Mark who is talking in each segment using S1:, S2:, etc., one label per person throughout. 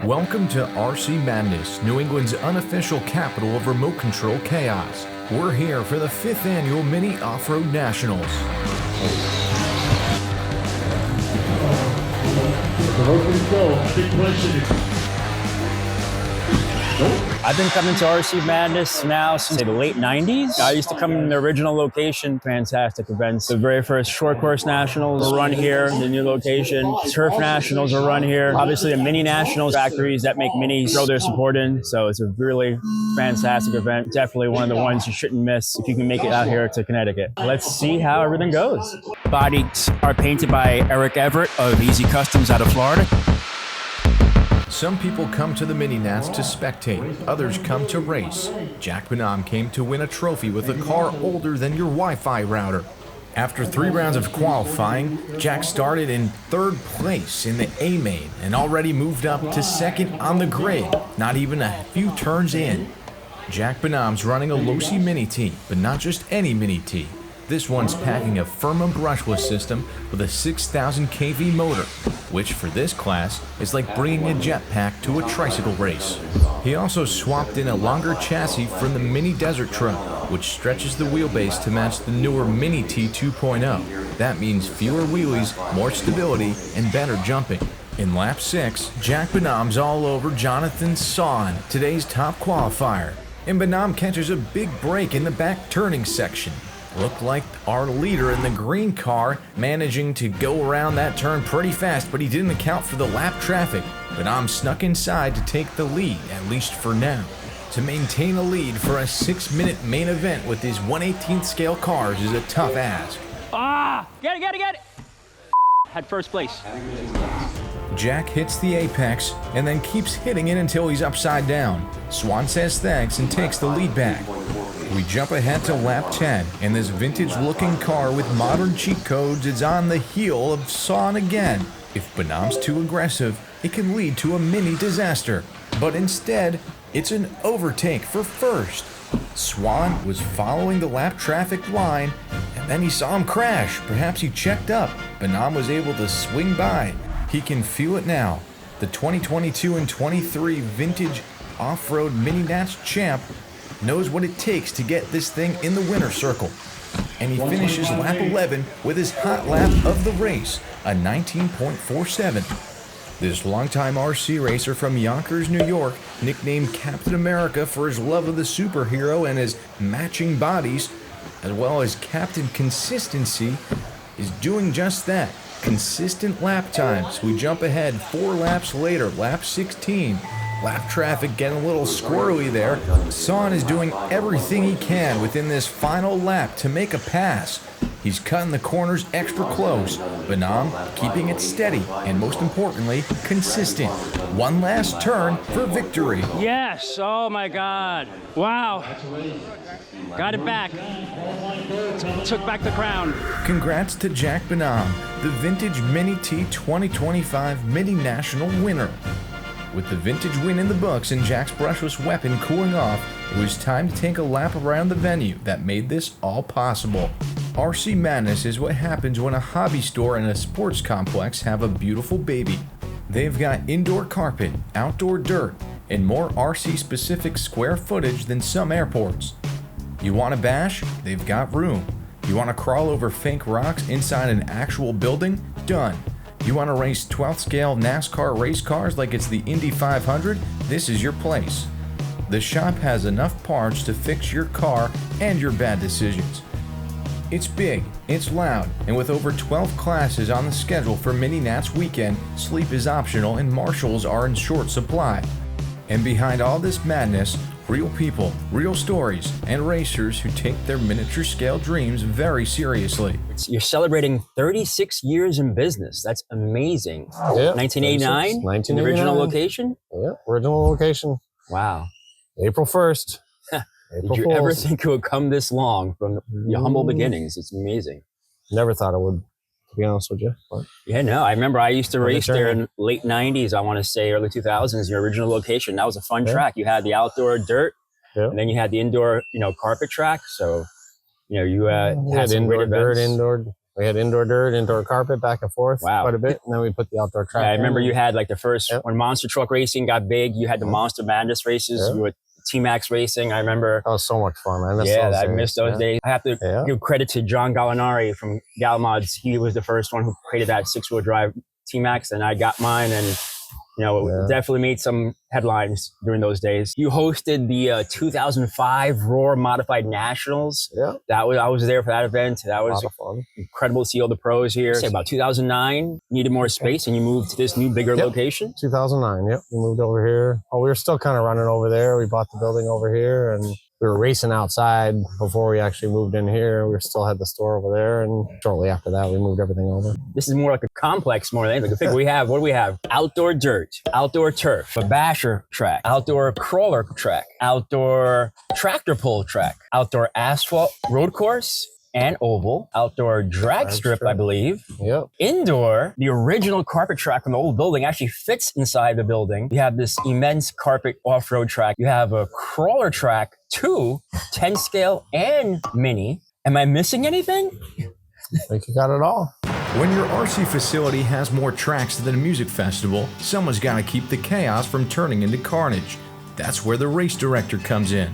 S1: Welcome to RC Madness, New England's unofficial capital of remote control chaos. We're here for the 5th annual Mini Off-Road Nationals.
S2: Big question.
S3: I've been coming to RC Madness now since the late 90s. I used to come in the original location. Fantastic events. The very first short course nationals were run here, the new location. Turf nationals were run here. Obviously, the mini nationals, factories that make minis throw their support in. So it's a really fantastic event. Definitely one of the ones you shouldn't miss if you can make it out here to Connecticut. Let's see how everything goes. Bodies are painted by Eric Everett of Easy Customs out of Florida.
S1: Some people come to the Mini Nats to spectate, others come to race. Jack Bonhomme came to win a trophy with a car older than your Wi-Fi router. After 3 rounds of qualifying, Jack started in 3rd place in the A main and already moved up to 2nd on the grid, not even a few turns in. Jack Bonhomme's running a Losi Mini T, but not just any Mini T. This one's packing a Firma brushless system with a 6,000 kV motor, which for this class is like bringing a jetpack to a tricycle race. He also swapped in a longer chassis from the Mini Desert Truck, which stretches the wheelbase to match the newer Mini T 2.0. That means fewer wheelies, more stability, and better jumping. In lap 6, Jack Bonhomme's all over Jonathan Son, today's top qualifier. And Bonhomme catches a big break in the back turning section. Looked like our leader in the green car managing to go around that turn pretty fast, but he didn't account for the lap traffic. Bonhomme snuck inside to take the lead, at least for now. To maintain a lead for a 6-minute main event with his 1/18th scale cars is a tough ask.
S3: Get it! Had first place.
S1: Jack hits the apex and then keeps hitting it until he's upside down. Swan says thanks and takes the lead back. We jump ahead to lap 10, and this vintage-looking car with modern cheat codes is on the heel of Son again. If Bonhamme's too aggressive, it can lead to a mini disaster. But instead, it's an overtake for first. Swan was following the lap traffic line, and then he saw him crash. Perhaps he checked up. Bonhomme was able to swing by. He can feel it now. The 2022 and 23 vintage off-road Mini Nats champ knows what it takes to get this thing in the winner's circle. And he finishes lap 11 with his hot lap of the race, a 19.47. This longtime RC racer from Yonkers, New York, nicknamed Captain America for his love of the superhero and his matching bodies, as well as Captain Consistency, is doing just that. Consistent lap times. We jump ahead 4 laps later, lap 16. Lap traffic getting a little squirrely there. Son is doing everything he can within this final lap to make a pass. He's cutting the corners extra close. Bonhomme keeping it steady and, most importantly, consistent. One last turn for victory.
S3: Yes, oh my God. Wow. Got it back. Took back the crown.
S1: Congrats to Jack Bonhomme, the vintage Mini T 2025 Mini National winner. With the vintage win in the books and Jack's brushless weapon cooling off, it was time to take a lap around the venue that made this all possible. RC Madness is what happens when a hobby store and a sports complex have a beautiful baby. They've got indoor carpet, outdoor dirt, and more RC-specific square footage than some airports. You want to bash? They've got room. You want to crawl over fake rocks inside an actual building? Done. You want to race 12th scale NASCAR race cars like it's the Indy 500? This is your place. The shop has enough parts to fix your car and your bad decisions. It's big, it's loud, and with over 12 classes on the schedule for Mini Nats weekend, sleep is optional and marshals are in short supply. And behind all this madness, real people, real stories, and racers who take their miniature scale dreams very seriously.
S3: You're celebrating 36 years in business. That's amazing.
S4: Yeah,
S3: 1989?
S4: 1989.
S3: The original location?
S4: Yeah, original location.
S3: Be
S4: April 1st.
S3: Did you ever think it would come this long from your humble beginnings? It's amazing.
S4: Never thought it would, to be honest with you. But
S3: Yeah, no, I remember I used to race there in late 90s, I want to say early 2000s, your original location. That was a fun track. You had the outdoor dirt, and then you had the indoor, carpet track. So, you had some
S4: indoor
S3: great events.
S4: dirt, indoor We had indoor dirt, indoor carpet, back and forth quite a bit. And then we put the outdoor track.
S3: Yeah, I remember you had like the first, when monster truck racing got big, you had the Monster Madness races. You were T-Max racing. I remember.
S4: That was so much fun.
S3: I missed those days. I have to give credit to John Gallinari from Galmods. He was the first one who created that 6-wheel drive T-Max, and I got mine, and definitely made some headlines during those days. You hosted the 2005 Roar Modified Nationals.
S4: Yeah.
S3: I was there for that event. That was
S4: fun.
S3: Incredible to see all the pros here. Say about 2009, needed more space, and you moved to this new, bigger location.
S4: 2009, we moved over here. Oh, we were still kind of running over there. We bought the building over here, and we were racing outside before we actually moved in here. We still had the store over there, and shortly after that, we moved everything over.
S3: This is more like a complex more than anything. What do we have? Outdoor dirt, outdoor turf, a basher track, outdoor crawler track, outdoor tractor pull track, outdoor asphalt road course, and oval, outdoor drag strip, I believe.
S4: Yep.
S3: Indoor, the original carpet track from the old building actually fits inside the building. You have this immense carpet off-road track. You have a crawler track, 2, 10 scale and mini. Am I missing anything?
S4: I think you got it all.
S1: When your RC facility has more tracks than a music festival, someone's got to keep the chaos from turning into carnage. That's where the race director comes in.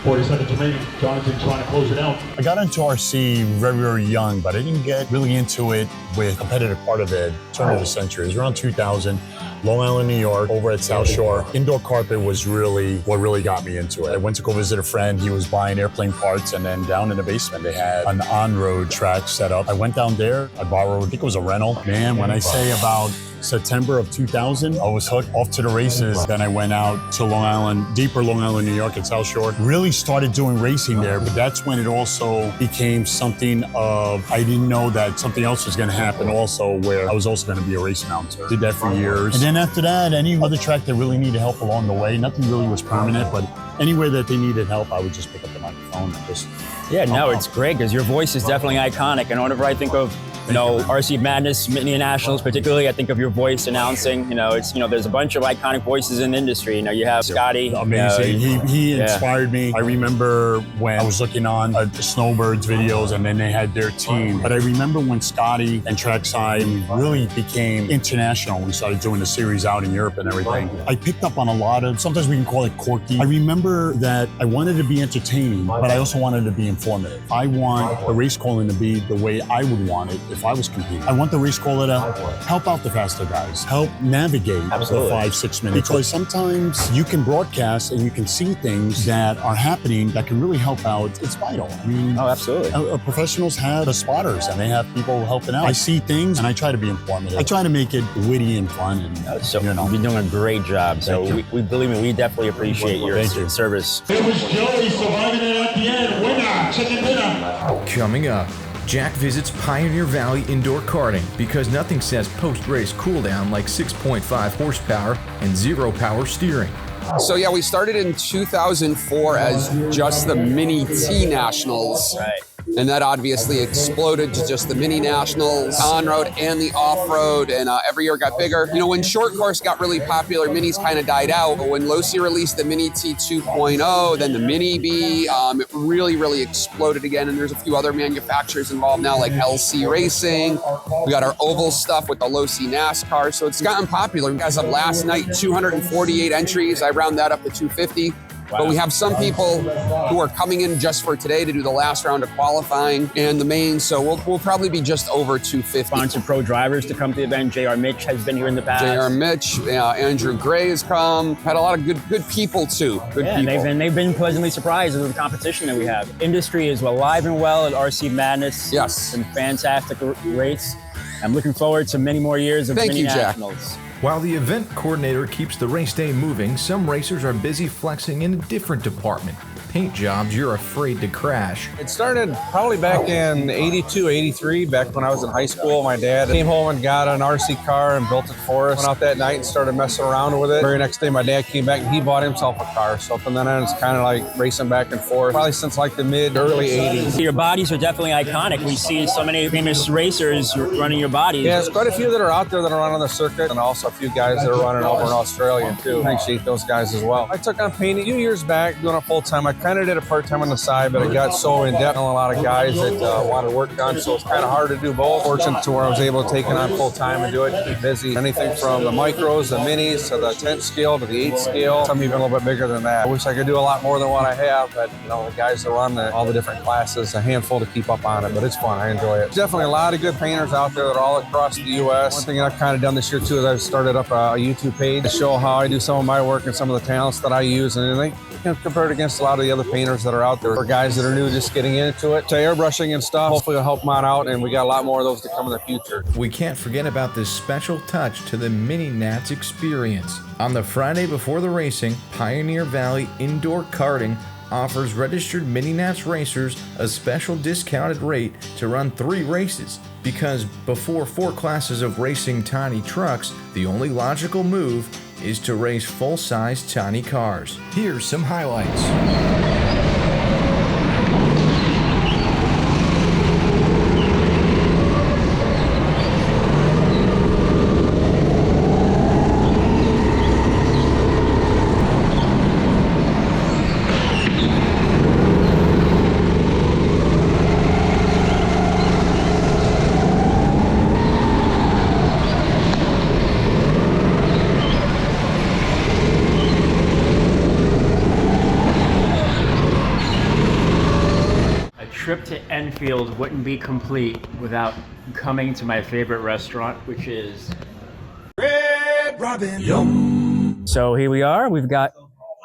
S2: 40 seconds remaining. Jonathan trying to close it out.
S5: I got into RC very, very young, but I didn't get really into it with competitive part of it. Turn of the century. It was around 2000. Long Island, New York, over at South Shore. Indoor carpet was really what really got me into it. I went to go visit a friend. He was buying airplane parts, and then down in the basement, they had an on-road track set up. I went down there. I borrowed, I think it was a rental. Man, when I say about September of 2000, I was hooked, off to the races. Then I went out to Long Island, deeper Long Island, New York at South Shore. Really started doing racing there, but that's when it also became something of, I didn't know that something else was gonna happen also, where I was also gonna be a race announcer. Did that for years. And then after that, any other track that really needed help along the way, nothing really was permanent, but anywhere that they needed help, I would just pick up the microphone and just...
S3: Yeah, no, it's great because your voice is definitely iconic. And whenever I think of, RC Madness, Mini Nationals particularly, I think of your voice announcing. There's a bunch of iconic voices in the industry. You have Scotty.
S5: Amazing. He inspired me. I remember when I was looking on the Snowbirds videos, and then they had their team. But I remember when Scotty and Trackside really became international. We started doing the series out in Europe and everything. I picked up on a lot of, sometimes we can call it quirky. I remember that I wanted to be entertaining, but I also wanted to be informative. I want the race calling to be the way I would want it if I was competing. I want the race caller to help out the faster guys, help navigate the 5-6 minutes. Because sometimes you can broadcast and you can see things that are happening that can really help out. It's vital. I mean,
S3: absolutely.
S5: Professionals have the spotters and they have people helping out. I see things and I try to be informative. I try to make it witty and fun. And
S3: you've been doing a great job. So we believe me, we definitely appreciate your service.
S2: It was Joey surviving it at the end. Winner, chicken dinner.
S1: Coming up, Jack visits Pioneer Valley Indoor Karting because nothing says post-race cooldown like 6.5 horsepower and 0 power steering.
S6: So we started in 2004 as just the Mini T Nationals.
S3: Right.
S6: And that obviously exploded to just the Mini Nationals, on-road and the off-road, and every year got bigger. When short course got really popular, Minis kind of died out, but when Losi released the Mini T 2.0, then the Mini B, it really, really exploded again, and there's a few other manufacturers involved now, like LC Racing. We got our oval stuff with the Losi NASCAR, so it's gotten popular. As of last night, 248 entries. I round that up to 250. Wow. But we have some people who are coming in just for today to do the last round of qualifying and the main, so we'll probably be just over 250.
S3: Sponsored pro drivers to come to the event. JR Mitch has been here in the past.
S6: JR Mitch, Andrew Gray has come. Had a lot of good people too. Good people.
S3: And they've been pleasantly surprised with the competition that we have. Industry is alive and well at RC Madness.
S6: Yes.
S3: It's been a fantastic race. I'm looking forward to many more years of Mini Nationals.
S6: Jack.
S1: While the event coordinator keeps the race day moving, some racers are busy flexing in a different department. Paint jobs you're afraid to crash.
S7: It started probably back in 82, 83, back when I was in high school. My dad came home and got an RC car and built it for us. Went out that night and started messing around with it. Very next day, my dad came back and he bought himself a car. So from then on, it's kind of like racing back and forth, probably since like the early 80s.
S3: Your bodies are definitely iconic. We see so many famous racers running your bodies.
S7: Yeah, there's quite a few that are out there that are running the circuit, and also a few guys that are running over in Australia too. Appreciate those guys as well. I took on painting a few years back, doing it full time. I kind of did it part-time on the side, but it got so in-depth, a lot of guys that wanted work done, so it's kind of hard to do both. Fortunate to where I was able to take it on full-time and do it, keep busy. Anything from the micros, the minis, to the 10th scale, to the 8th scale, some even a little bit bigger than that. I wish I could do a lot more than what I have, but you know, the guys that run all the different classes, a handful to keep up on it, but it's fun. I enjoy it. Definitely a lot of good painters out there that are all across the U.S. One thing I've kind of done this year too is I've started up a YouTube page to show how I do some of my work and some of the talents that I use, and I think compared against a lot of the other painters that are out there, or guys that are new just getting into it, to airbrushing and stuff. Hopefully it'll help them on out, and we got a lot more of those to come in the future.
S1: We can't forget about this special touch to the Mini Nats experience. On the Friday before the racing, Pioneer Valley Indoor Karting offers registered Mini Nats racers a special discounted rate to run 3 races, because before 4 classes of racing tiny trucks, the only logical move is to race full-size tiny cars. Here's some highlights.
S3: Trip to Enfield wouldn't be complete without coming to my favorite restaurant, which is Red Robin. Yum. So here we are. We've got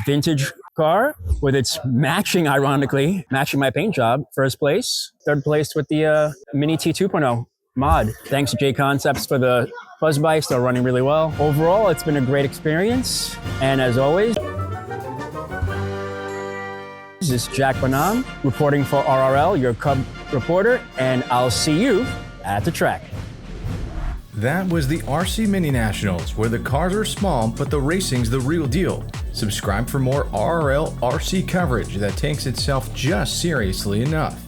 S3: vintage car with its ironically matching my paint job. First place, third place with the Mini T 2.0 mod. Thanks to J Concepts for the fuzz bike, still running really well. Overall, it's been a great experience. And as always, this is Jack Bonhomme reporting for RRL, your Cub reporter, and I'll see you at the track.
S1: That was the RC Mini Nationals, where the cars are small, but the racing's the real deal. Subscribe for more RRLRC coverage that takes itself just seriously enough.